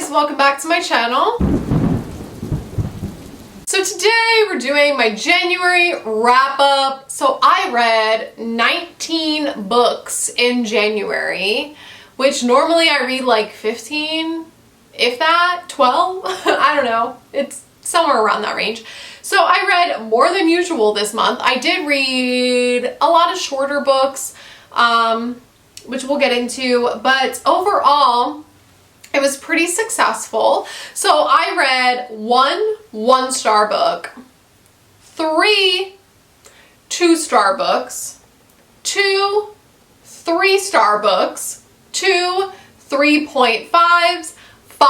guys, welcome back to my channel. So today we're doing my January wrap up. So I read 19 books in January, which normally I read like 15, if that, 12, I don't know. It's somewhere around that range. So I read more than usual this month. I did read a lot of shorter books, which we'll get into, but overall, it was pretty successful. So I read one-star book, 3 2-star books, 2 3-star books, 2 3.5s, 5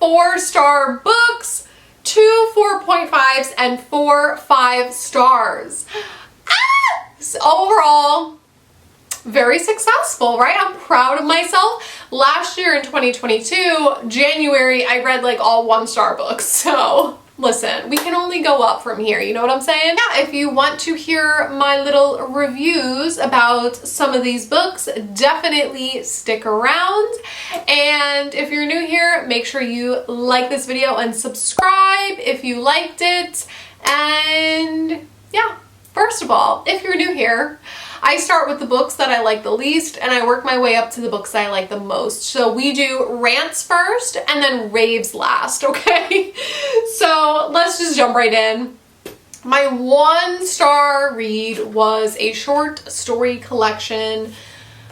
4-star books, 2 4.5s, and 4 5 stars. So overall, very successful, right? I'm proud of myself. Last year in 2022, January, I read like all 1-star books. So listen, we can only go up from here. You know what I'm saying? Yeah, if you want to hear my little reviews about some of these books, definitely stick around. And if you're new here, make sure you like this video and subscribe if you liked it. And yeah, first of all, if you're new here, I start with the books that I like the least and I work my way up to the books that I like the most. So we do rants first and then raves last, okay? So let's just jump right in. My 1-star read was a short story collection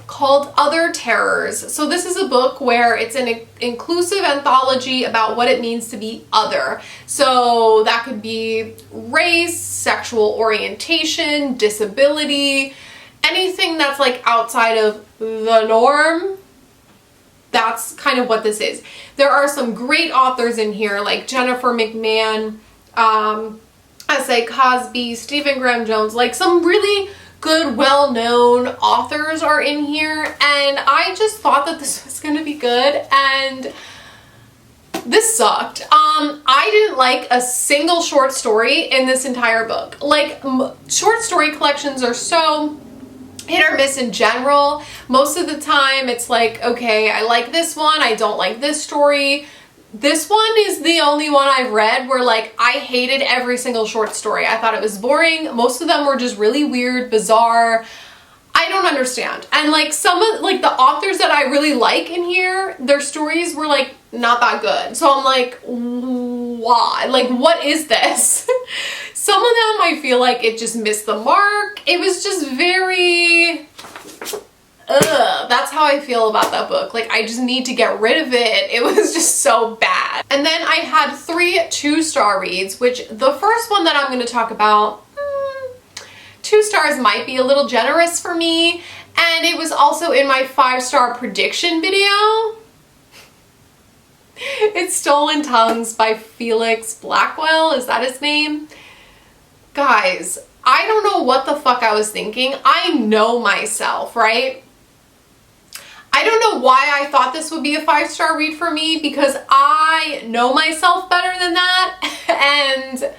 called Other Terrors. So this is a book where it's an inclusive anthology about what it means to be other. So that could be race, sexual orientation, disability, anything that's like outside of the norm. That's kind of what this is. There are some great authors in here like Jennifer McMahon, S.A. Cosby, Stephen Graham Jones, like some really good, well-known authors are in here, and I just thought that this was going to be good, and this sucked. I didn't like a single short story in this entire book. Like, short story collections are so hit or miss in general. Most of the time it's like, okay, I like this one, I don't like this story. This one is the only one I've read where like I hated every single short story. I thought it was boring. Most of them were just really weird, bizarre. I don't understand. And like some of like the authors that I really like in here, their stories were like not that good. So I'm like, why? Like, what is this? Some of them I feel like it just missed the mark. It was just very, that's how I feel about that book. Like, I just need to get rid of it. It was just so bad. And then I had 3 2-star reads, which the first one that I'm going to talk about, 2 stars might be a little generous for me. And it was also in my 5-star prediction video. It's Stolen Tongues by Felix Blackwell. Is that his name? Guys, I don't know what the fuck I was thinking. I know myself, right? I don't know why I thought this would be a 5-star read for me, because I know myself better than that. And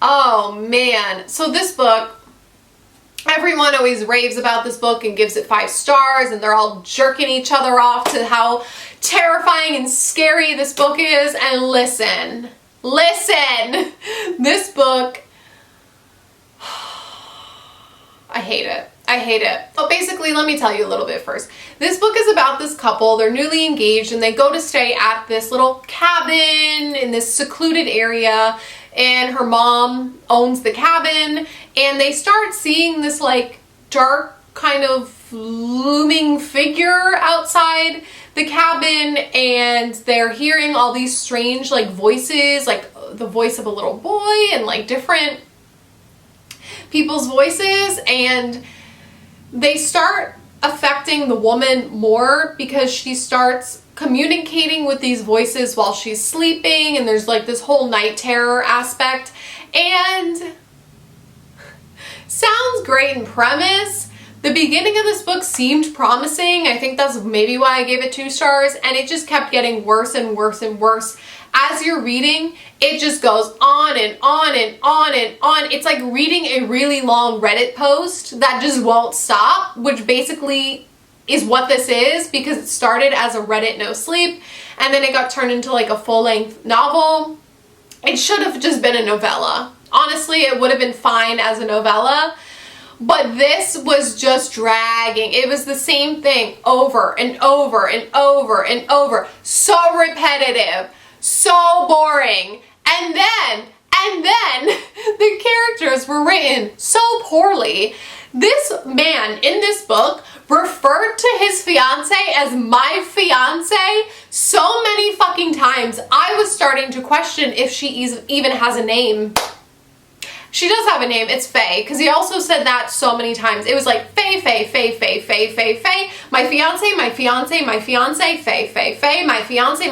oh man, so this book, everyone always raves about this book and gives it 5 stars, and they're all jerking each other off to how terrifying and scary this book is. And listen, this book, I hate it. I hate it. But basically, let me tell you a little bit first. This book is about this couple. They're newly engaged and they go to stay at this little cabin in this secluded area, and her mom owns the cabin, and they start seeing this like dark kind of looming figure outside the cabin, and they're hearing all these strange like voices, like the voice of a little boy and like different people's voices, and they start affecting the woman more because she starts communicating with these voices while she's sleeping, and there's like this whole night terror aspect. And sounds great in premise. The beginning of this book seemed promising. I think that's maybe why I gave it 2 stars, and it just kept getting worse and worse and worse. As you're reading, it just goes on and on and on and on. It's like reading a really long Reddit post that just won't stop, which basically is what this is, because it started as a Reddit no sleep and then it got turned into like a full-length novel. It should have just been a novella. Honestly, it would have been fine as a novella, but this was just dragging. It was the same thing over and over and over and over. So repetitive, so boring. And then the characters were written so poorly. This man in this book referred to his fiance as my fiance so many fucking times. I was starting to question if she even has a name. She does have a name. It's Faye, because he also said that so many times. It was like Faye, Faye, Faye, Faye, Faye, Faye, Faye, my fiance, my fiance, my fiance, Faye, Faye, Faye, my fiance,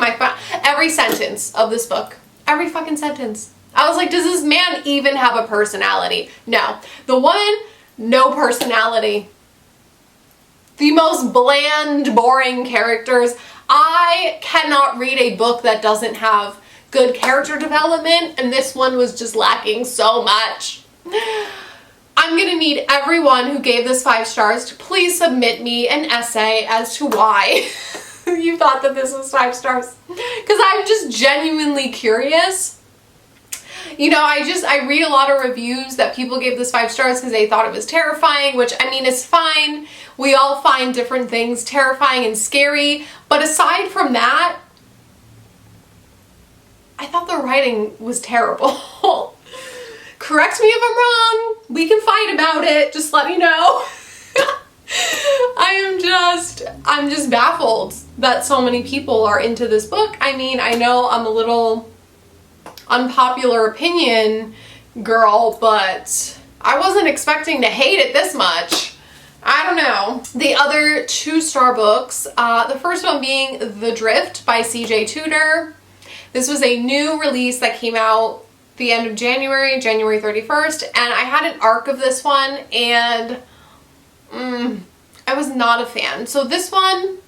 every sentence of this book. Every fucking sentence. I was like, does this man even have a personality? No. The woman, no personality. The most bland, boring characters. I cannot read a book that doesn't have good character development, and this one was just lacking so much. I'm gonna need everyone who gave this 5 stars to please submit me an essay as to why you thought that this was 5 stars. Because I'm just genuinely curious. You know, I read a lot of reviews that people gave this 5 stars because they thought it was terrifying, which, I mean, is fine. We all find different things terrifying and scary. But aside from that, I thought the writing was terrible. Correct me if I'm wrong. We can fight about it. Just let me know. I'm just baffled that so many people are into this book. I mean, I know I'm a little unpopular opinion girl, but I wasn't expecting to hate it this much. I don't know. The other 2-star books, the first one being The Drift by CJ Tudor. This was a new release that came out the end of January 31st, and I had an arc of this one, and I was not a fan. So this one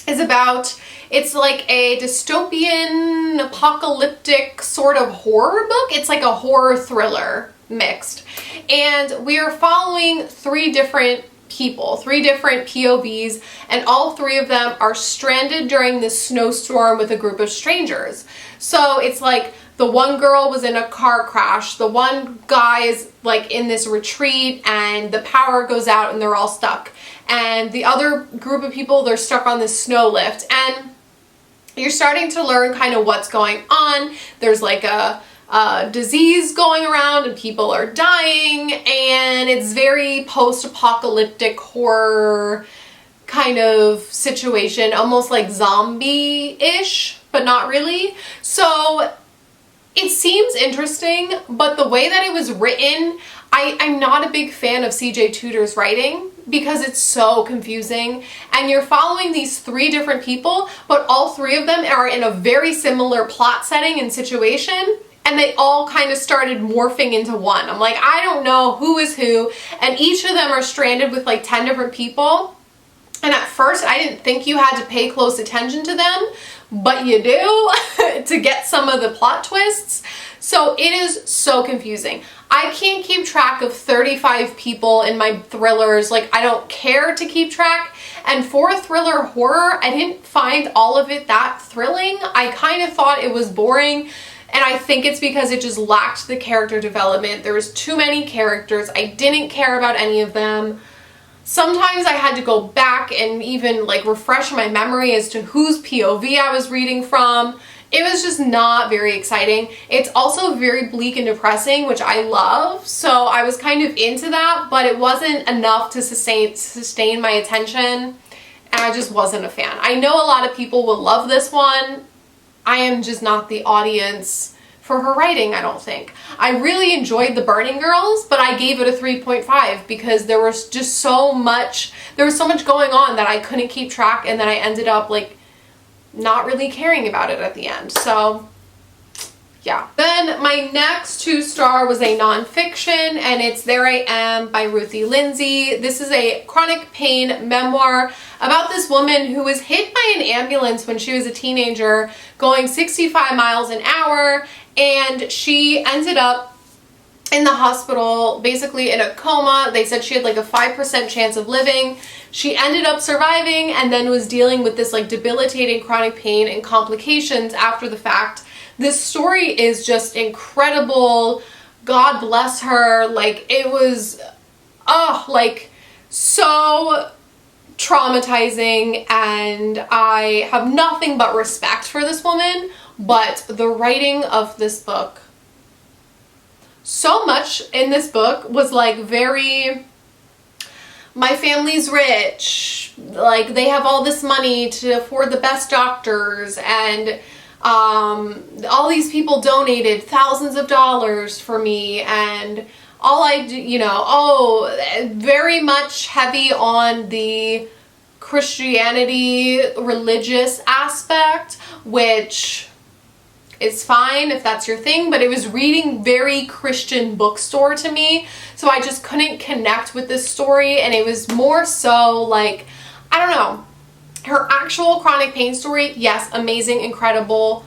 is about, it's like a dystopian, apocalyptic sort of horror book. It's like a horror thriller mixed. And we are following 3 different people, 3 different POVs, and all 3 of them are stranded during this snowstorm with a group of strangers. So it's like the one girl was in a car crash, the one guy is like in this retreat and the power goes out and they're all stuck. And the other group of people, they're stuck on this snow lift, and you're starting to learn kind of what's going on. There's like a disease going around and people are dying, and it's very post-apocalyptic horror kind of situation, almost like zombie-ish, but not really. So it seems interesting, but the way that it was written, I'm not a big fan of CJ Tudor's writing because it's so confusing, and you're following these 3 different people, but all 3 of them are in a very similar plot setting and situation, and they all kind of started morphing into one. I'm like, I don't know who is who, and each of them are stranded with like 10 different people, and at first I didn't think you had to pay close attention to them, but you do to get some of the plot twists. So it is so confusing. I can't keep track of 35 people in my thrillers. Like, I don't care to keep track. And for a thriller horror, I didn't find all of it that thrilling. I kind of thought it was boring. And I think it's because it just lacked the character development. There was too many characters. I didn't care about any of them. Sometimes I had to go back and even like refresh my memory as to whose POV I was reading from. It was just not very exciting. It's also very bleak and depressing, which I love. So I was kind of into that, but it wasn't enough to sustain my attention. And I just wasn't a fan. I know a lot of people will love this one. I am just not the audience for her writing, I don't think. I really enjoyed The Burning Girls, but I gave it a 3.5 because there was just so much going on that I couldn't keep track, and then I ended up like not really caring about it at the end. So yeah. Then my next 2-star was a nonfiction, and it's There I Am by Ruthie Lindsay. This is a chronic pain memoir about this woman who was hit by an ambulance when she was a teenager going 65 miles an hour, and she ended up in the hospital, basically in a coma. They said she had like a 5% chance of living. She ended up surviving and then was dealing with this like debilitating chronic pain and complications after the fact. This story is just incredible. God bless her. Like, it was, like, so traumatizing, and I have nothing but respect for this woman. But the writing of this book, so much in this book was like very, my family's rich, like they have all this money to afford the best doctors, and all these people donated thousands of dollars for me, and all I do, you know, very much heavy on the Christianity religious aspect, which is fine if that's your thing, but it was reading very Christian bookstore to me, so I just couldn't connect with this story. And it was more so like, I don't know, her actual chronic pain story, yes, amazing, incredible,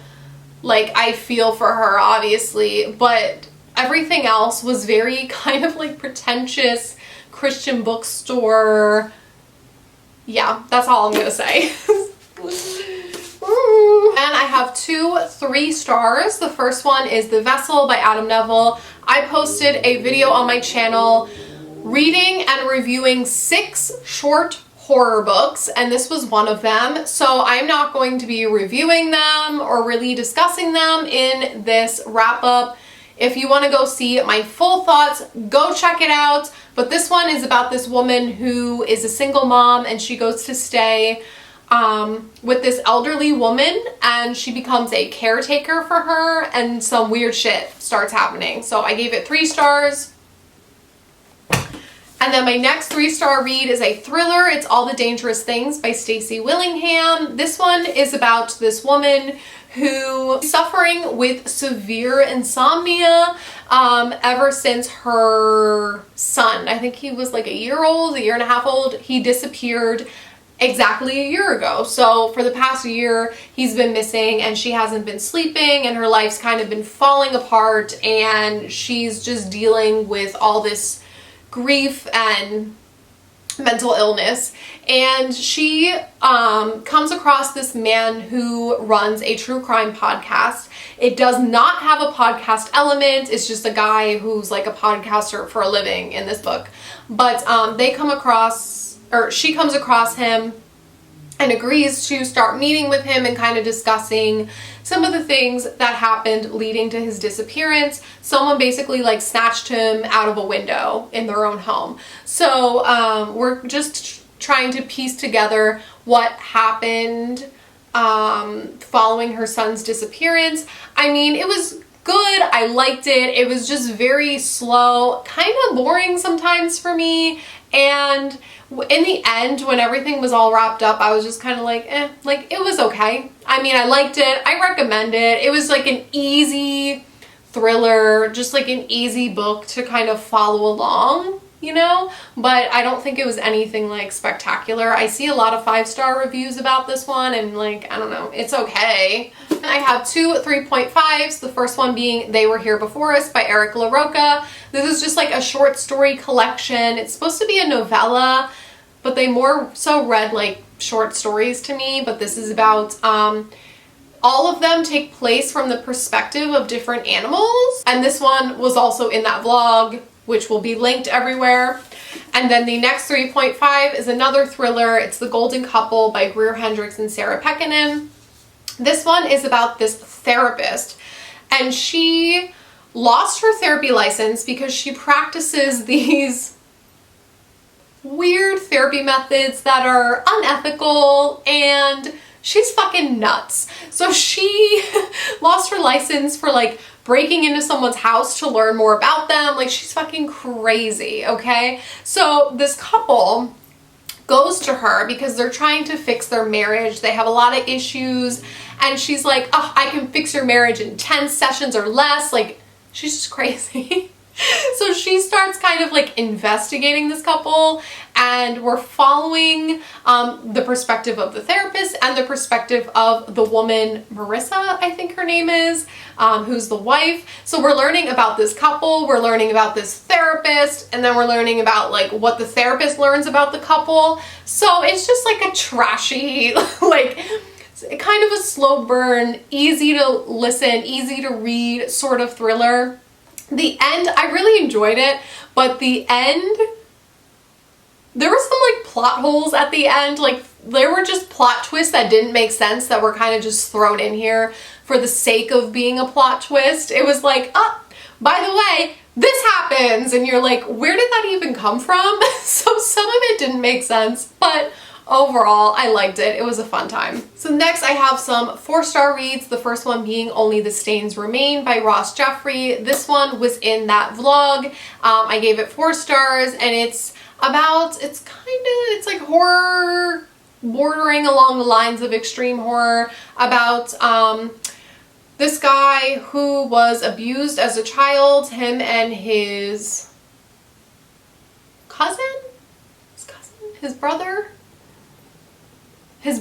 like I feel for her obviously, but everything else was very kind of like pretentious Christian bookstore. Yeah, that's all I'm gonna say. And I have 2 3-stars. The first one is The Vessel by Adam Neville. I posted a video on my channel reading and reviewing 6 short horror books, and this was one of them. So I'm not going to be reviewing them or really discussing them in this wrap up. If you want to go see my full thoughts, go check it out. But this one is about this woman who is a single mom, and she goes to stay with this elderly woman, and she becomes a caretaker for her, and some weird shit starts happening. So I gave it 3 stars. And then my next 3-star read is a thriller. It's All the Dangerous Things by Stacey Willingham. This one is about this woman who is suffering with severe insomnia ever since her son, I think he was like a year old, a year and a half old, he disappeared exactly a year ago. So for the past year, he's been missing, and she hasn't been sleeping, and her life's kind of been falling apart, and she's just dealing with all this grief and mental illness. And she comes across this man who runs a true crime podcast. It does not have a podcast element. It's just a guy who's like a podcaster for a living in this book. But she comes across him and agrees to start meeting with him and kind of discussing some of the things that happened leading to his disappearance. Someone basically like snatched him out of a window in their own home. So we're just trying to piece together what happened following her son's disappearance. I mean, it was good. I liked it. It was just very slow, kind of boring sometimes for me. And in the end, when everything was all wrapped up, I was just kind of like, like it was okay. I mean, I liked it. I recommend it. It was like an easy thriller, just like an easy book to kind of follow along, you know? But I don't think it was anything like spectacular. I see a lot of 5-star reviews about this one, and like, I don't know, it's okay. I have 2 3.5s. The first one being They Were Here Before Us by Eric LaRocca. This is just like a short story collection. It's supposed to be a novella, but they more so read like short stories to me. But this is about, all of them take place from the perspective of different animals. And this one was also in that vlog, which will be linked everywhere. And then the next 3.5 is another thriller. It's The Golden Couple by Greer Hendrix and Sarah Pekkanen. This one is about this therapist, and she lost her therapy license because she practices these weird therapy methods that are unethical, and she's fucking nuts. So she lost her license for like breaking into someone's house to learn more about them. Like, she's fucking crazy, okay? So this couple goes to her because they're trying to fix their marriage. They have a lot of issues, and she's like, oh, I can fix your marriage in 10 sessions or less. Like, she's just crazy. So she starts kind of like investigating this couple, and we're following the perspective of the therapist and the perspective of the woman, Marissa, I think her name is, who's the wife. So we're learning about this couple, we're learning about this therapist, and then we're learning about like what the therapist learns about the couple. So it's just like a trashy, like kind of a slow burn, easy to listen, easy to read sort of thriller. The end, I really enjoyed it, but the end, there were some like plot holes at the end. Like there were just plot twists that didn't make sense that were kind of just thrown in here for the sake of being a plot twist. It was like, oh, by the way, this happens, and you're like, where did that even come from? So some of it didn't make sense, but overall, I liked it. It was a fun time. So next I have some 4-star reads. The first one being Only the Stains Remain by Ross Jeffrey. This one was in that vlog. I gave it 4 stars, and it's about, it's like horror bordering along the lines of extreme horror, about this guy who was abused as a child. Him and his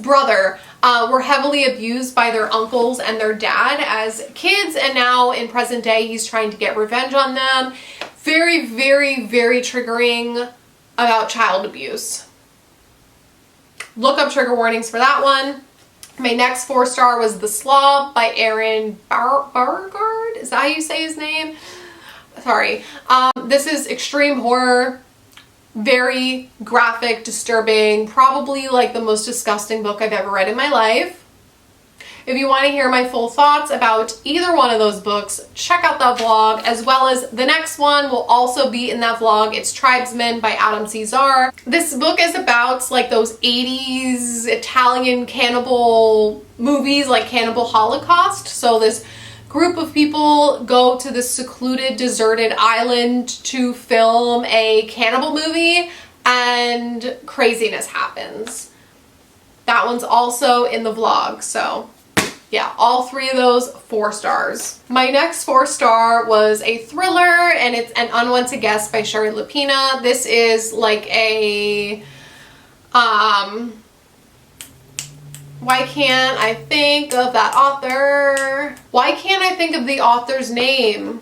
brother were heavily abused by their uncles and their dad as kids, and now in present day he's trying to get revenge on them. Very, very, very triggering about child abuse. Look up trigger warnings for that one. My next 4-star was The Slob by Aaron Beauregard. Is that how you say his name? Sorry. This is extreme horror. Very graphic, disturbing, probably like the most disgusting book I've ever read in my life. If you want to hear my full thoughts about either one of those books, check out that vlog, as well as the next one will also be in that vlog. It's Tribesmen by Adam Cesar. This book is about like those 80s Italian cannibal movies, like Cannibal Holocaust. So this group of people go to this secluded, deserted island to film a cannibal movie, and craziness happens. That one's also in the vlog. So yeah, all 3 of those 4 stars. My next 4-star was a thriller, and it's An Unwanted Guest by Sherry Lapina. This is like a why can't I think of that author? Why can't I think of the author's name?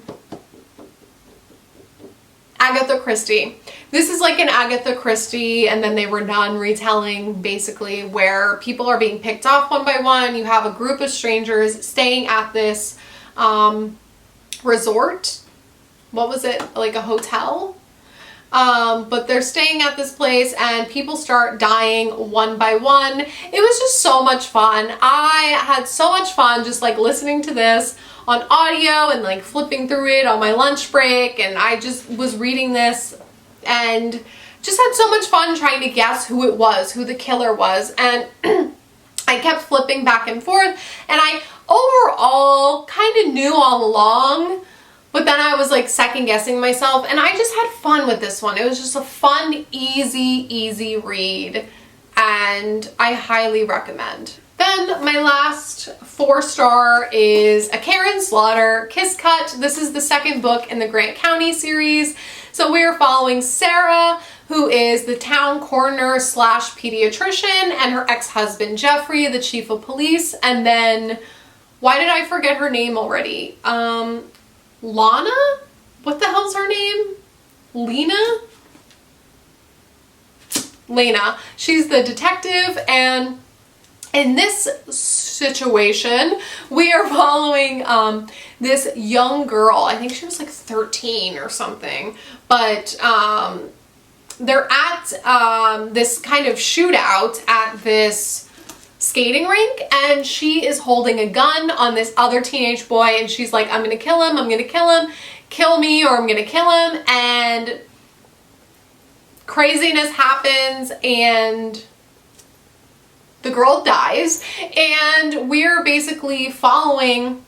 Agatha Christie. This is like an Agatha Christie and then they were done retelling, basically, where people are being picked off one by one. You have a group of strangers staying at this resort. What was it? Like a hotel? But they're staying at this place and people start dying one by one. It was just so much fun. I had so much fun just like listening to this on audio and like flipping through it on my lunch break, and I just was reading this and just had so much fun trying to guess who it was, who the killer was, and I kept flipping back and forth, and I overall kind of knew all along. But then I was like second guessing myself, and I just had fun with this one. It was just a fun, easy read, and I highly recommend. Then my last 4-star is A Karen Slaughter, Kiss Cut. This is the second book in the Grant County series. So we are following Sarah, who is the town coroner slash pediatrician, and her ex-husband Jeffrey, the chief of police. And then, why did I forget her name already? Lana? What the hell's her name? Lena. She's the detective, and in this situation, we are following this young girl. I think she was like 13 or something, but they're at this kind of shootout at this skating rink, and she is holding a gun on this other teenage boy, and she's like, I'm gonna kill him, kill me, or I'm gonna kill him, and craziness happens, and the girl dies, and we're basically following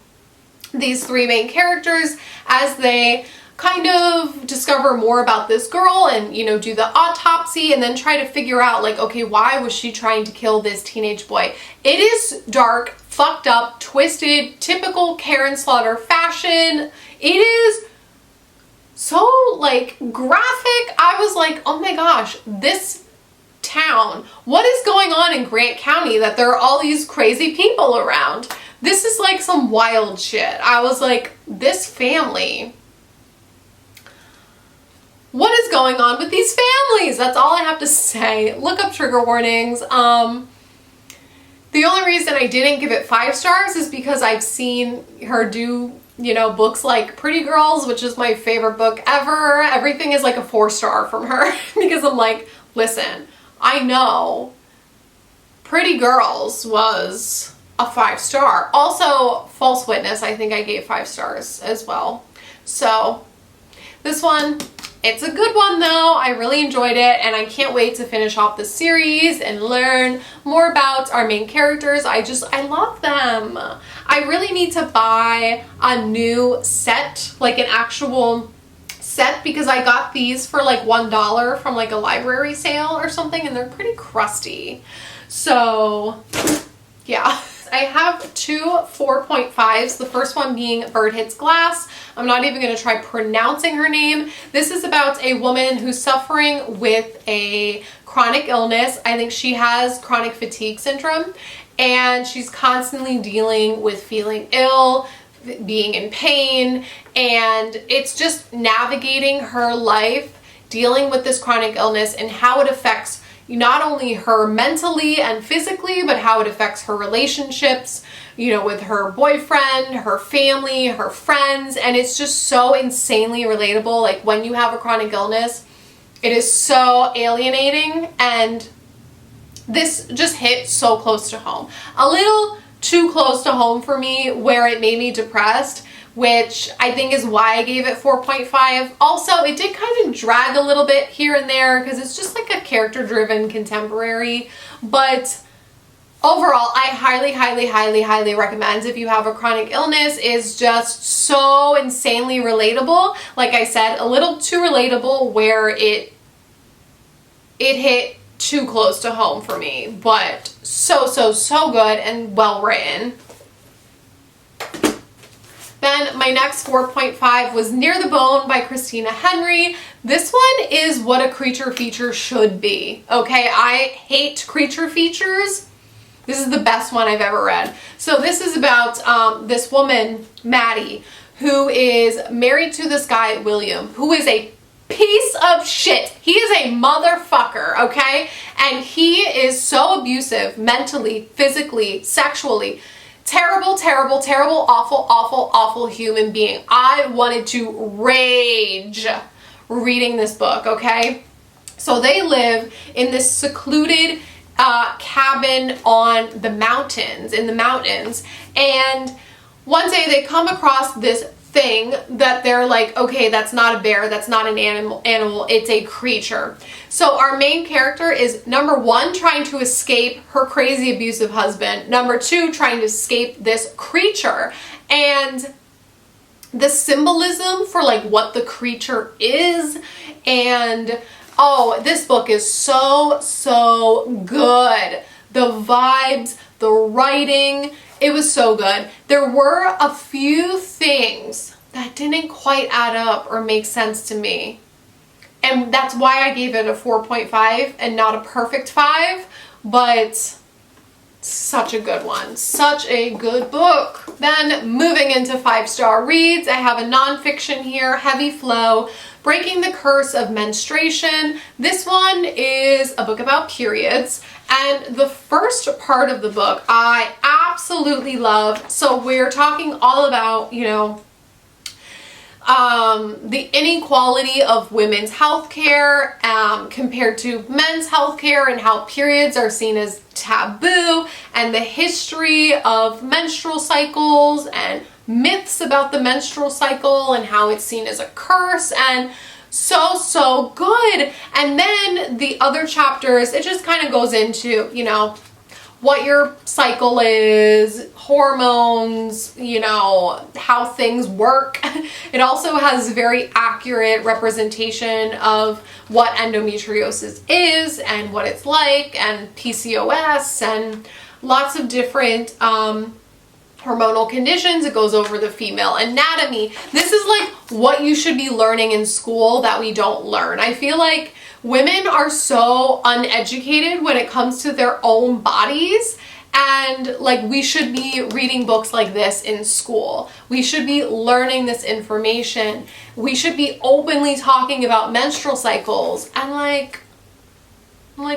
these 3 main characters as they kind of discover more about this girl and, you know, do the autopsy and then try to figure out, like, okay, why was she trying to kill this teenage boy? It is dark, fucked up, twisted, typical Karen Slaughter fashion. It is so like graphic. I was like, oh my gosh, this town, what is going on in Grant County that there are all these crazy people around? This is like some wild shit. I was like, this family, what is going on with these families? That's all I have to say. Look up trigger warnings. The only reason I didn't give it 5 stars is because I've seen her do, you know, books like Pretty Girls, which is my favorite book ever. Everything is like a 4-star from her because I'm like, listen, I know Pretty Girls was a 5-star. Also, False Witness, I think I gave 5 stars as well. So this one, it's a good one though. I really enjoyed it and I can't wait to finish off the series and learn more about our main characters. I love them. I really need to buy a new set, like an actual set, because I got these for like $1 from like a library sale or something and they're pretty crusty. So yeah. I have 2 4.5s, the first one being Bird Hits Glass. I'm not even going to try pronouncing her name. This is about a woman who's suffering with a chronic illness. I think she has chronic fatigue syndrome, and she's constantly dealing with feeling ill, being in pain, and it's just navigating her life, dealing with this chronic illness and how it affects not only her mentally and physically, but how it affects her relationships, you know, with her boyfriend, her family, her friends. And it's just so insanely relatable. Like when you have a chronic illness, it is so alienating, and this just hit so close to home. A little too close to home for me, where it made me depressed, which I think is why I gave it 4.5. Also, it did kind of drag a little bit here and there because it's just like a character-driven contemporary. But overall, I highly, highly, highly, highly recommend. If you have a chronic illness, is just so insanely relatable. Like I said, a little too relatable where it hit too close to home for me, but so, so, so good and well written. Then my next 4.5 was Near the Bone by Christina Henry. This one is what a creature feature should be. Okay, I hate creature features. This is the best one I've ever read. So this is about this woman, Maddie, who is married to this guy, William, who is a piece of shit. He is a motherfucker, okay? And he is so abusive mentally, physically, sexually. Terrible, terrible, terrible, awful, awful, awful human being. I wanted to rage reading this book, okay? So they live in this secluded cabin on the mountains, and one day they come across this thing that they're like, okay, that's not a bear, that's not an animal, it's a creature. So our main character is, number 1, trying to escape her crazy abusive husband, number 2, trying to escape this creature. And the symbolism for like what the creature is, and oh, this book is so, so good. The vibes, the writing, it was so good. There were a few things that didn't quite add up or make sense to me. And that's why I gave it a 4.5 and not a perfect 5, but such a good one. Such a good book. Then moving into 5-star reads, I have a nonfiction here, Heavy Flow, Breaking the Curse of Menstruation. This one is a book about periods, and the first part of the book I absolutely love. So we're talking all about, you know, the inequality of women's healthcare compared to men's healthcare, and how periods are seen as taboo, and the history of menstrual cycles and myths about the menstrual cycle and how it's seen as a curse, and so good. And then the other chapters, it just kind of goes into, you know, what your cycle is, hormones, you know, how things work. It also has very accurate representation of what endometriosis is and what it's like, and PCOS, and lots of different hormonal conditions. It goes over the female anatomy. This is like what you should be learning in school that we don't learn. I feel like women are so uneducated when it comes to their own bodies, and like we should be reading books like this in school. We should be learning this information. We should be openly talking about menstrual cycles, and like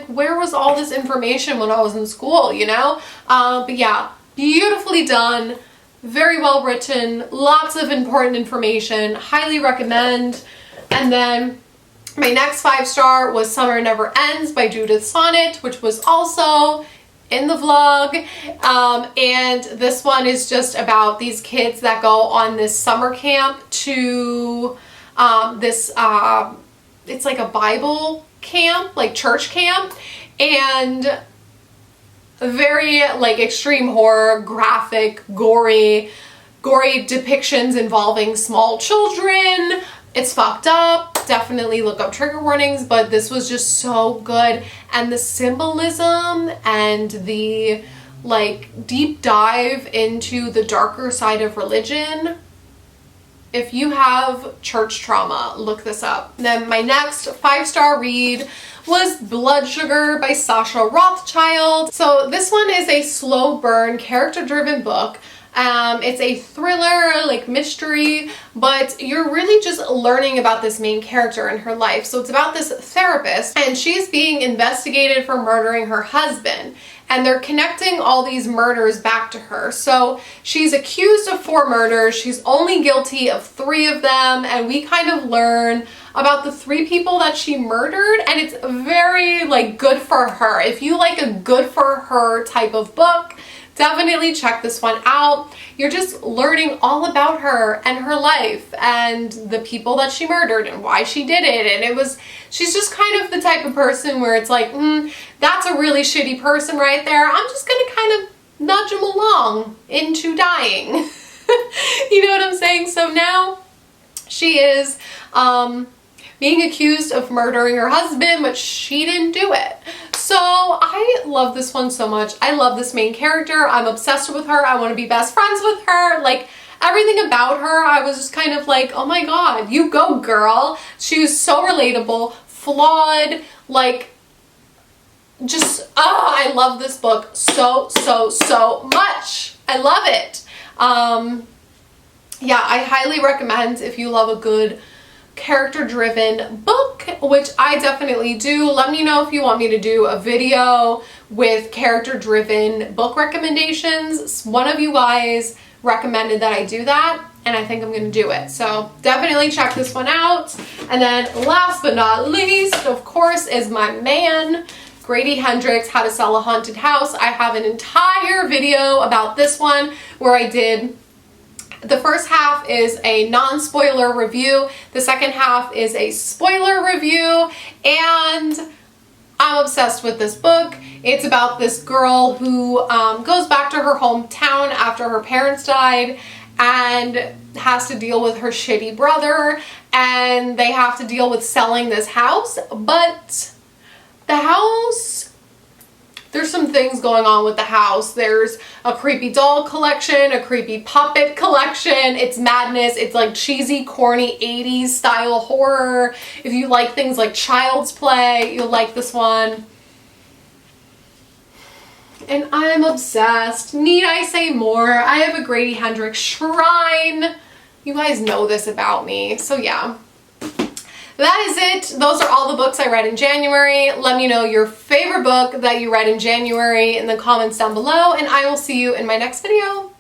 where was all this information when I was in school, you know? But yeah, beautifully done, very well written, lots of important information, highly recommend. And then my next 5-star was Summer Never Ends by Judith Sonnet, which was also in the vlog. And this one is just about these kids that go on this summer camp to it's like a Bible camp, like church camp, and very like extreme horror, graphic, gory depictions involving small children. It's fucked up. Definitely look up trigger warnings, but this was just so good. And the symbolism and the like deep dive into the darker side of religion. If you have church trauma, look this up. Then my next 5-star read was Blood Sugar by Sasha Rothschild. So this one is a slow burn, character-driven book. It's a thriller, like mystery, but you're really just learning about this main character and her life. So it's about this therapist, and she's being investigated for murdering her husband. And they're connecting all these murders back to her. So she's accused of 4 murders. She's only guilty of 3 of them. And we kind of learn about the 3 people that she murdered. And it's very like good for her. If you like a good for her type of book, definitely check this one out. You're just learning all about her and her life and the people that she murdered and why she did it. And she's just kind of the type of person where it's like, that's a really shitty person right there. I'm just gonna kind of nudge him along into dying. You know what I'm saying? So now she is being accused of murdering her husband, but she didn't do it. So I love this one so much. I love this main character. I'm obsessed with her. I want to be best friends with her. Like everything about her, I was just kind of like, oh my God, you go girl. She was so relatable, flawed, like just, I love this book so much. I love it. Yeah, I highly recommend if you love a good character-driven book, which I definitely do. Let me know if you want me to do a video with character-driven book recommendations. One of you guys recommended that I do that, and I think I'm gonna do it. So definitely check this one out. And then last but not least, of course, is my Man Grady Hendrix, How to Sell a Haunted House. I have an entire video about this one where I did the first half is a non-spoiler review. The second half is a spoiler review, and I'm obsessed with this book. It's about this girl who goes back to her hometown after her parents died and has to deal with her shitty brother, and they have to deal with selling this house. But the house, there's some things going on with the house. There's a creepy doll collection, a creepy puppet collection. It's madness. It's like cheesy, corny 80s style horror. If you like things like Child's Play, you'll like this one. And I'm obsessed. Need I say more? I have a Grady Hendrix shrine. You guys know this about me. So yeah. That is it. Those are all the books I read in January. Let me know your favorite book that you read in January in the comments down below, and I will see you in my next video.